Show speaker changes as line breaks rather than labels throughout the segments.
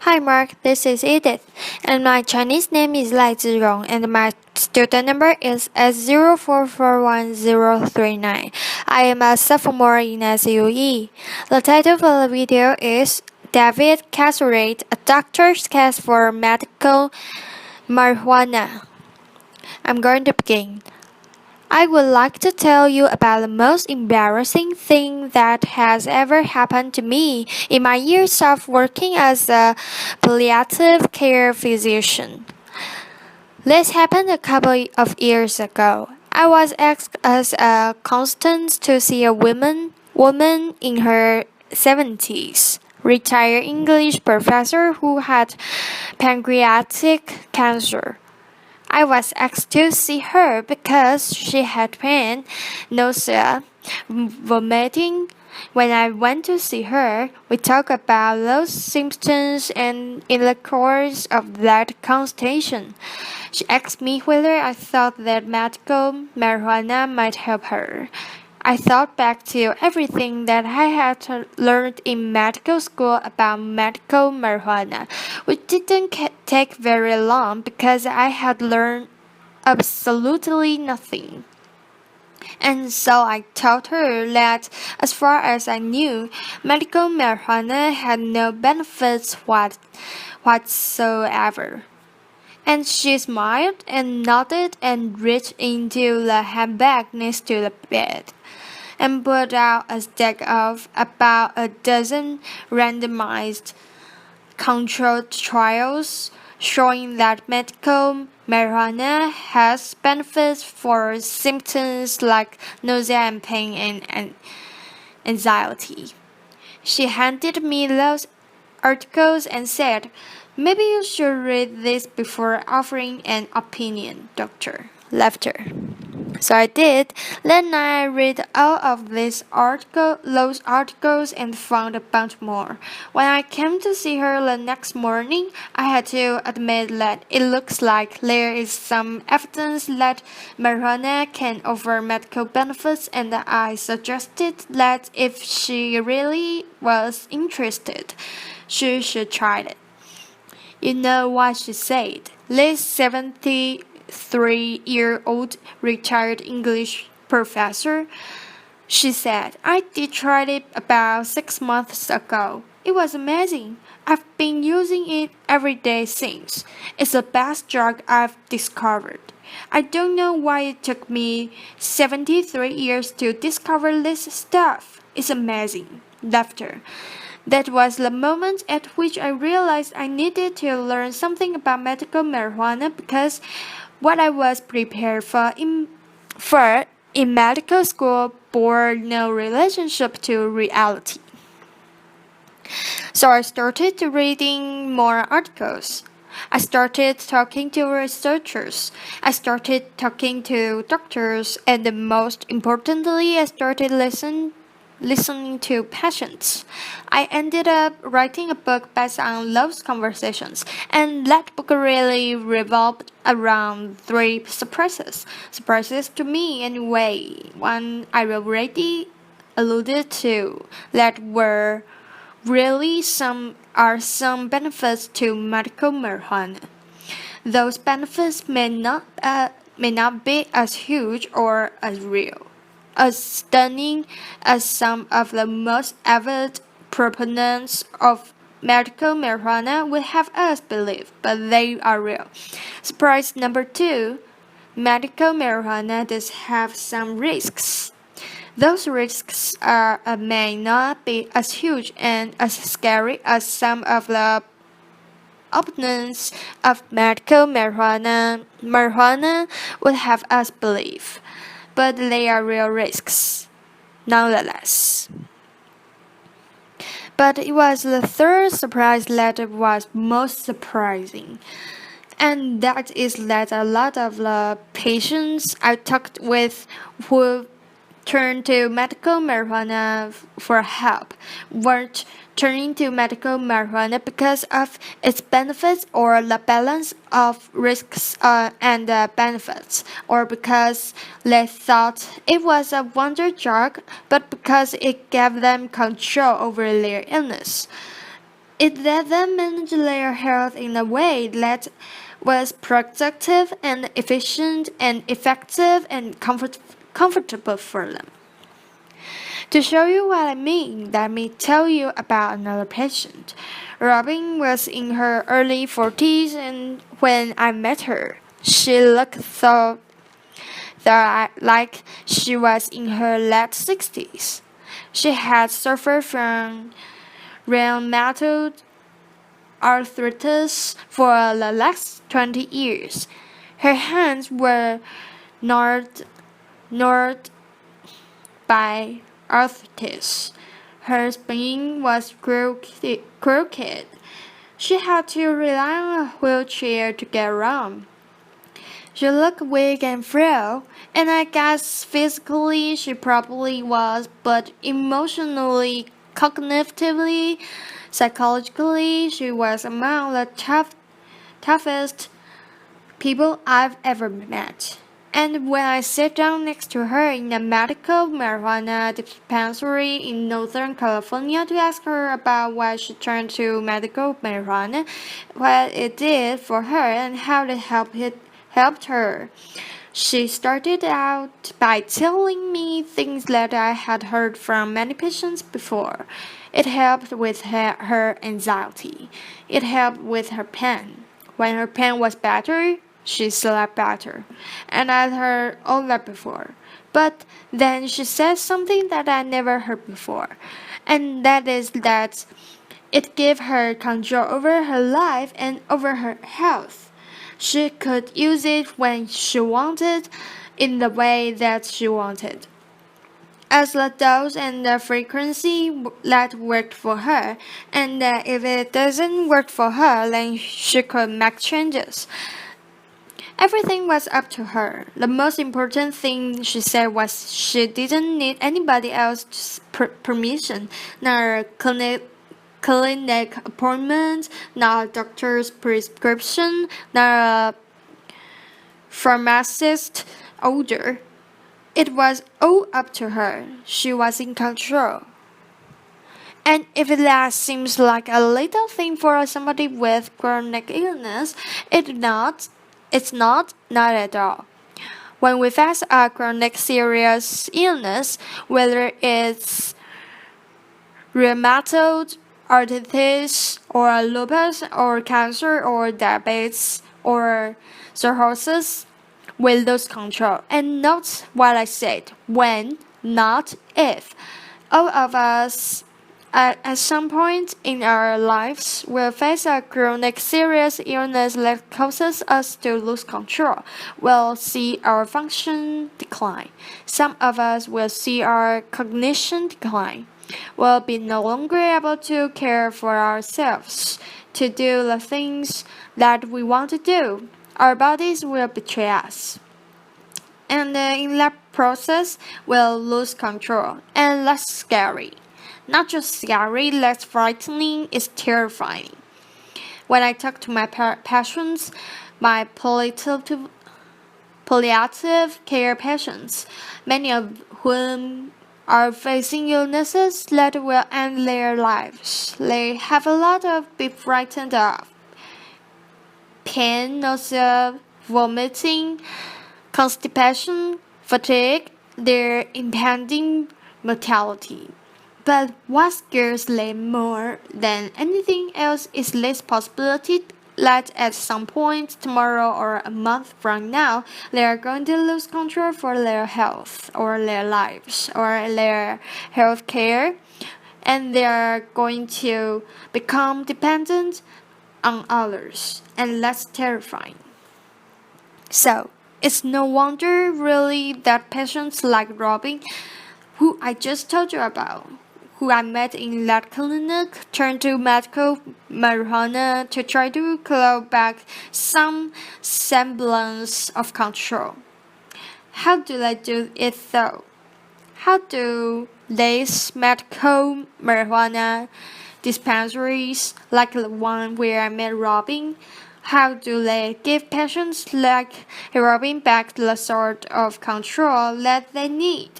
Hi Mark, this is Edith, and my Chinese name is Lai Zhirong, and my student number is S0441039. I am a sophomore in SUE. The title of the video is David Casarett, a doctor's case for medical marijuana. I'm going to begin. I would like to tell you about the most embarrassing thing that has ever happened to me in my years of working as a palliative care physician. This happened a couple of years ago. I was asked as a consultant to see a woman in her 70s, retired English professor who had pancreatic cancer. I was asked to see her because she had pain, nausea, vomiting. When I went to see her, we talked about those symptoms, and in the course of that consultation, she asked me whether I thought that medical marijuana might help her. I thought back to everything that I had learned in medical school about medical marijuana, which didn't take very long because I had learned absolutely nothing. And so I told her that, as far as I knew, medical marijuana had no benefits whatsoever. And she smiled and nodded and reached into the handbag next to the bed and pulled out a stack of about a dozen randomized controlled trials showing that medical marijuana has benefits for symptoms like nausea and pain and anxiety. She handed me those articles and said, "Maybe you should read this before offering an opinion, doctor." Laughter. So I did. Then I read all of those articles and found a bunch more. When I came to see her the next morning, I had to admit that it looks like there is some evidence that marijuana can offer medical benefits, and I suggested that if she really was interested, she should try it. You know what she said? This 73-year-old retired English professor. She said, "I did try it about 6 months ago. It was amazing. I've been using it every day since. It's the best drug I've discovered. I don't know why it took me 73 years to discover this stuff. It's amazing." Laughter. That was the moment at which I realized I needed to learn something about medical marijuana because what I was prepared for in medical school bore no relationship to reality. So I started reading more articles. I started talking to researchers. I started talking to doctors, and most importantly, I started listening to patients. I ended up writing a book based on those conversations, and that book really revolved around three surprises. Surprises to me, anyway. One I already alluded to that were really some benefits to medical marijuana. Those benefits may not be as huge or as real, as stunning as some of the most avid proponents of medical marijuana would have us believe, but they are real. Surprise number two, medical marijuana does have some risks. Those risks may not be as huge and as scary as some of the opponents of medical marijuana would have us believe, but they are real risks, nonetheless. But it was the third surprise that was most surprising, and that is that a lot of the patients I talked with who turned to medical marijuana for help weren't turning to medical marijuana because of its benefits or the balance of risks and benefits, or because they thought it was a wonder drug, but because it gave them control over their illness. It let them manage their health in a way that was productive and efficient and effective and comfortable for them. To show you what I mean, let me tell you about another patient. Robin was in her early 40s, and when I met her, she looked like she was in her late 60s. She had suffered from rheumatoid arthritis for the last 20 years. Her hands were gnawed by arthritis. Her spine was crooked. She had to rely on a wheelchair to get around. She looked weak and frail, and I guess physically she probably was, but emotionally, cognitively, psychologically, she was among the toughest people I've ever met. And when I sat down next to her in a medical marijuana dispensary in Northern California to ask her about why she turned to medical marijuana, what it did for her, and how it helped her, she started out by telling me things that I had heard from many patients before. It helped with her anxiety. It helped with her pain. When her pain was better, she slept better. And I'd heard all that before. But then she said something that I never heard before. And that is that it gave her control over her life and over her health. She could use it when she wanted, in the way that she wanted. As the dose and the frequency that worked for her, and if it doesn't work for her, then she could make changes. Everything was up to her. The most important thing she said was she didn't need anybody else's permission, nor clinic appointment, nor a doctor's prescription, nor a pharmacist order. It was all up to her. She was in control. And if that seems like a little thing for somebody with chronic illness, it's not at all. When we face a chronic serious illness, whether it's rheumatoid arthritis or lupus or cancer or diabetes or cirrhosis, we lose control. And note what I said, when, not if. All of us at some point in our lives will face a chronic serious illness that causes us to lose control. We'll see our function decline. Some of us will see our cognition decline. We'll be no longer able to care for ourselves, to do the things that we want to do. Our bodies will betray us. And in that process, we'll lose control. And that's scary. Not just scary, that's frightening, it's terrifying. When I talk to my patients, my palliative care patients, many of whom are facing illnesses that will end their lives, they have a lot to be frightened of. Pain, nausea, vomiting, constipation, fatigue, their impending mortality. But what scares them more than anything else is this possibility that at some point tomorrow or a month from now, they are going to lose control for their health or their lives or their health care, and they are going to become dependent on others, and that's terrifying. So, it's no wonder really that patients like Robin, who I just told you about, who I met in that clinic, turned to medical marijuana to try to claw back some semblance of control. How do they do it though? How do these medical marijuana dispensaries, like the one where I met Robin, how do they give patients like Robin back the sort of control that they need?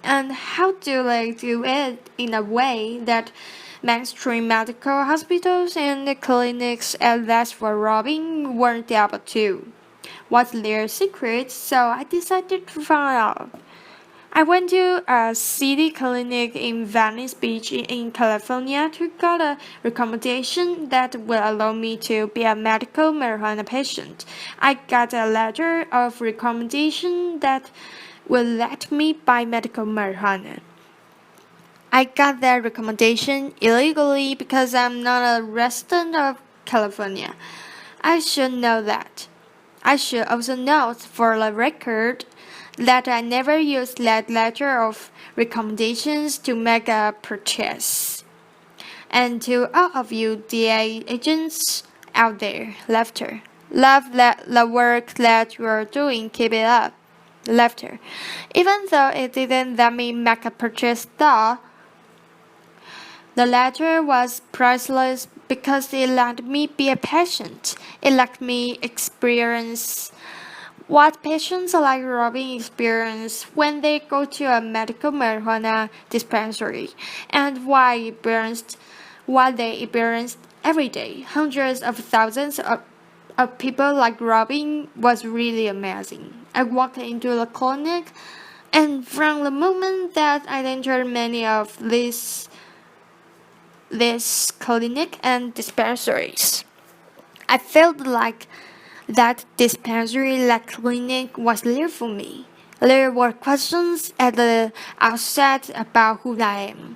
And how do they do it in a way that Mainstream medical hospitals and clinics at least for robbing weren't able to. What's their secret? So I decided to find out. I went to a city clinic in Venice Beach in California to get a recommendation that will allow me to be a medical marijuana patient. I got a letter of recommendation that will let me buy medical marijuana. I got that recommendation illegally because I'm not a resident of California. I should know that. I should also note for the record that I never used that letter of recommendations to make a purchase. And to all of you DA agents out there, laughter. Love the work that you are doing, keep it up. Laughter. Even though it didn't let me make a purchase though, the letter was priceless because it let me be a patient. It let me experience what patients like Robin experience when they go to a medical marijuana dispensary, and what they experienced every day. Hundreds of thousands of people like Robin was really amazing. I walked into the clinic, and from the moment that I entered many of these clinic and dispensaries, I felt like that dispensary like clinic was there for me. There were questions at the outset about who I am,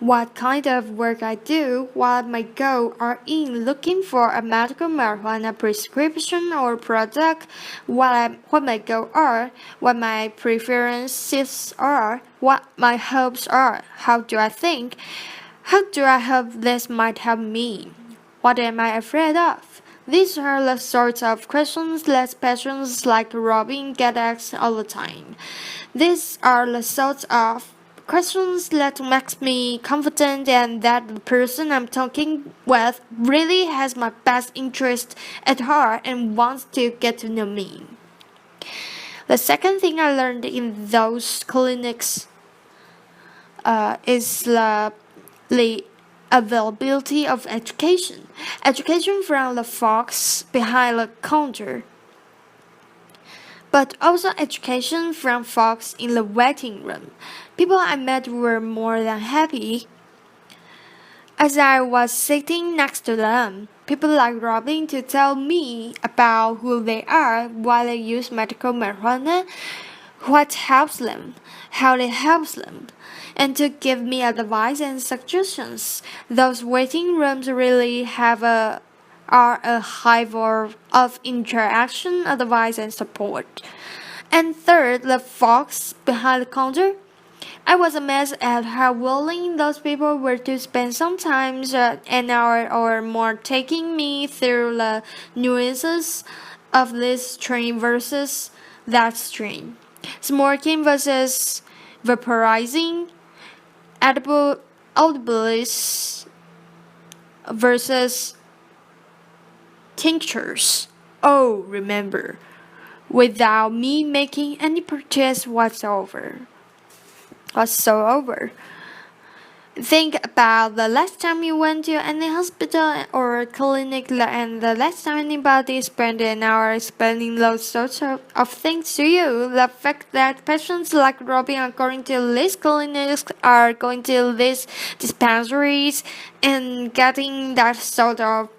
what kind of work I do, what my goals are in looking for a medical marijuana prescription or product, what my goals are, what my preferences are, what my hopes are, how do I think, how do I hope this might help me, what am I afraid of? These are the sorts of questions that patients like Robin get asked all the time. These are the sorts of questions that makes me confident and that the person I'm talking with really has my best interest at heart and wants to get to know me. The second thing I learned in those clinics is the availability of education. Education from the folks behind the counter, but also education from folks in the waiting room. People I met were more than happy as I was sitting next to them. People like Robin to tell me about who they are, why they use medical marijuana, what helps them, how it helps them, and to give me advice and suggestions. Those waiting rooms really are a hive of interaction, advice, and support. And third, the folks behind the counter. I was amazed at how willing those people were to spend sometimes an hour or more taking me through the nuances of this strain versus that strain. Smoking versus vaporizing, audibles versus tinctures. Oh, remember, without me making any purchase whatsoever. Think about the last time you went to any hospital or clinic and the last time anybody spent an hour explaining those sorts of things to you. The fact that patients like Robin are going to these clinics, are going to these dispensaries, and getting that sort of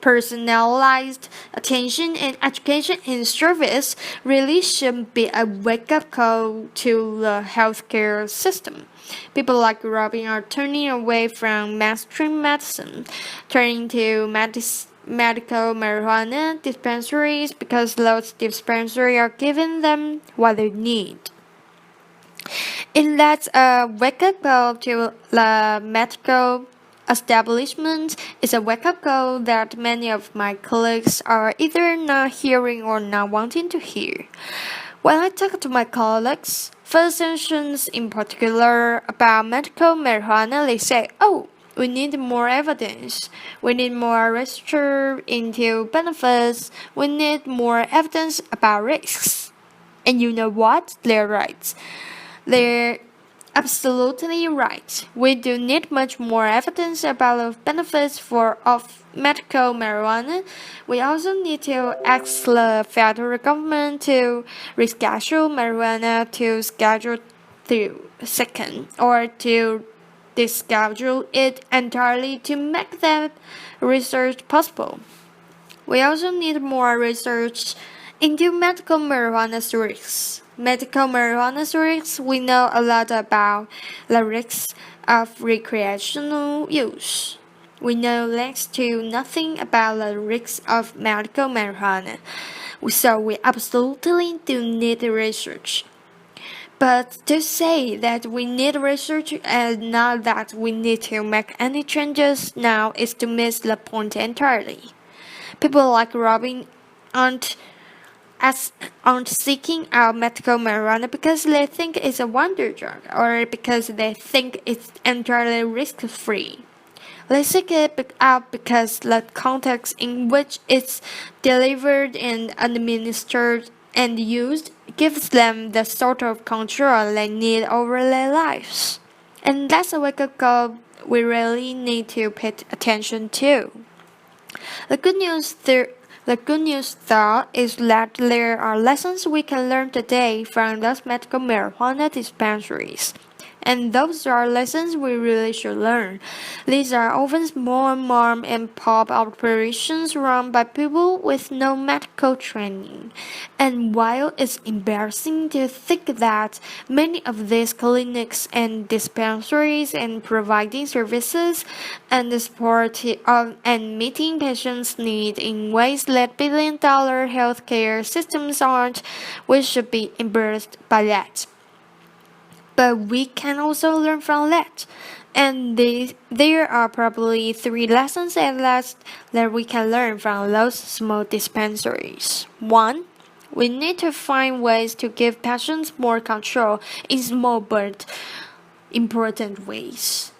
personalized attention and education and service really should be a wake-up call to the healthcare system. People like Robin are turning away from mainstream medicine, turning to medical marijuana dispensaries because those dispensaries are giving them what they need. And that's a wake-up call to the medical establishment. Is a wake-up call that many of my colleagues are either not hearing or not wanting to hear. When I talk to my colleagues, physicians in particular, about medical marijuana, they say, oh, we need more evidence. We need more research into benefits. We need more evidence about risks. And you know what? They're right. Absolutely right. We do need much more evidence about the benefits of medical marijuana. We also need to ask the federal government to reschedule marijuana to Schedule 2 or to deschedule it entirely to make that research possible. We also need more research into medical marijuana's risks. Medical marijuana's risks, we know a lot about the risks of recreational use. We know next to nothing about the risks of medical marijuana. So we absolutely do need research. But to say that we need research and not that we need to make any changes now is to miss the point entirely. People like Robin aren't aren't seeking out medical marijuana because they think it's a wonder drug or because they think it's entirely risk-free. They seek it out because the context in which it's delivered and administered and used gives them the sort of control they need over their lives. And that's a wake-up call we really need to pay attention to. The good news though is that there are lessons we can learn today from those medical marijuana dispensaries. And those are lessons we really should learn. These are often small mom and pop operations run by people with no medical training. And while it's embarrassing to think that many of these clinics and dispensaries and providing services and the support of and meeting patients' needs in ways that billion-dollar healthcare systems aren't, we should be embarrassed by that. But we can also learn from that. And there are probably 3 lessons at last that we can learn from those small dispensaries. 1. We need to find ways to give patients more control in small but important ways.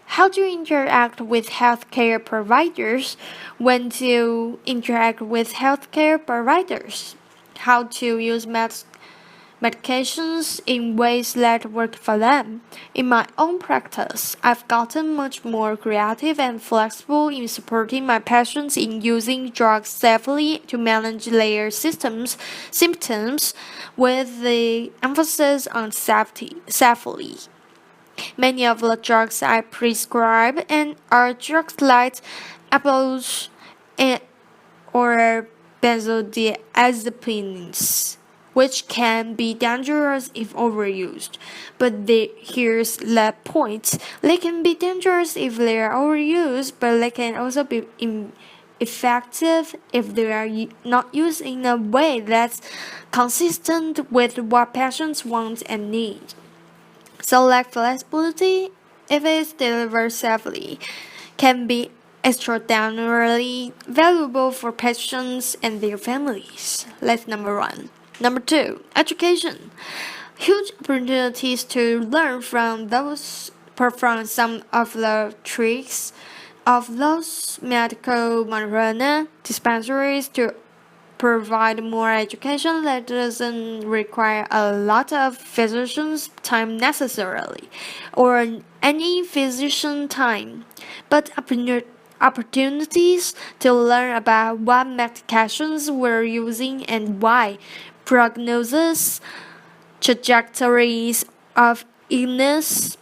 How to interact with healthcare providers, when to interact with healthcare providers, how to use medications in ways that work for them. In my own practice, I've gotten much more creative and flexible in supporting my patients in using drugs safely to manage their symptoms with the emphasis on safely. Many of the drugs I prescribe and are drugs like apples and or benzodiazepines, which can be dangerous if overused. But here's the point. They can be dangerous if they are overused, but they can also be effective if they are not used in a way that's consistent with what patients want and need. So like flexibility, if it's delivered safely, can be extraordinarily valuable for patients and their families. That's number 1. Number 2, education. Huge opportunities to learn from some of the tricks of those medical marijuana dispensaries to provide more education that doesn't require a lot of physician's time necessarily, or any physician time, but opportunities to learn about what medications we're using and why, prognosis, trajectories of illness,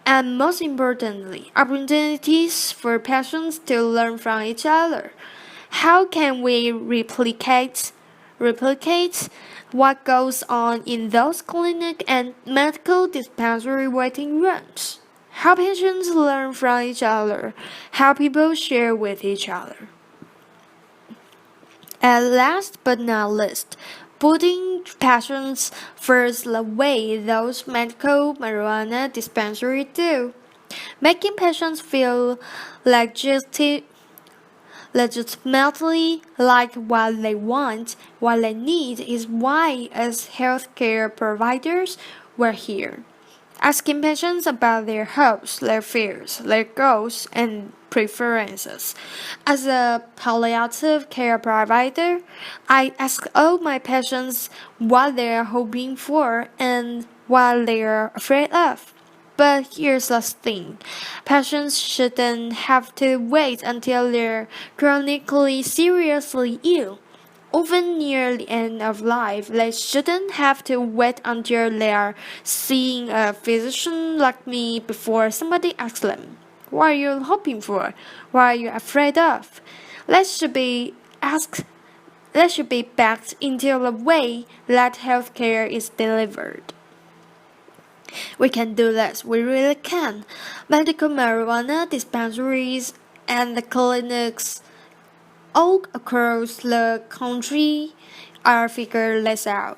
and most importantly, opportunities for patients to learn from each other. How can we replicate what goes on in those clinic and medical dispensary waiting rooms? How patients learn from each other, how people share with each other. And last but not least, putting patients first the way those medical marijuana dispensaries do. Making patients feel legitimately like what they want, what they need is why, as healthcare providers, we're here. Asking patients about their hopes, their fears, their goals, and preferences. As a palliative care provider, I ask all my patients what they are hoping for and what they are afraid of. But here's the thing. Patients shouldn't have to wait until they're chronically seriously ill. Often near the end of life, they shouldn't have to wait until they are seeing a physician like me before somebody asks them, "What are you hoping for? What are you afraid of?" That should be asked. That should be backed into the way that healthcare is delivered. We can do this, we really can. Medical marijuana dispensaries and the clinics all across the country are figuring this out.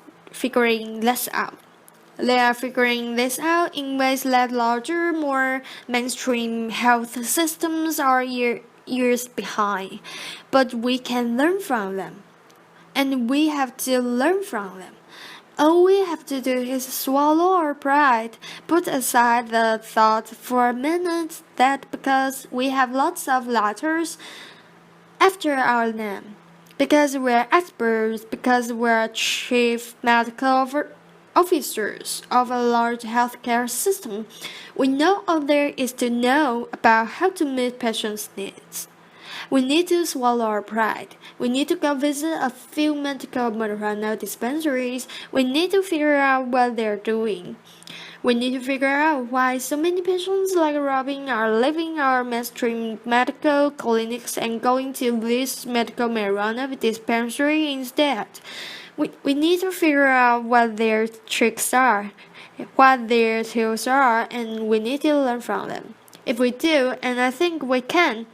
They are figuring this out in ways that larger, more mainstream health systems are years behind. But we can learn from them. And we have to learn from them. All we have to do is swallow our pride, put aside the thought for a minute that because we have lots of letters after our name, because we're experts, because we're chief medical officers of a large healthcare system, we know all there is to know about how to meet patients' needs. We need to swallow our pride. We need to go visit a few medical marijuana dispensaries. We need to figure out what they're doing. We need to figure out why so many patients like Robin are leaving our mainstream medical clinics and going to this medical marijuana dispensary instead. We need to figure out what their tricks are, what their tools are, and we need to learn from them. If we do, and I think we can,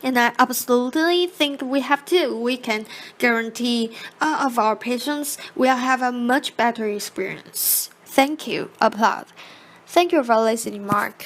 and I absolutely think we have to, we can guarantee all of our patients will have a much better experience. Thank you. Applaud. Thank you for listening, Mark.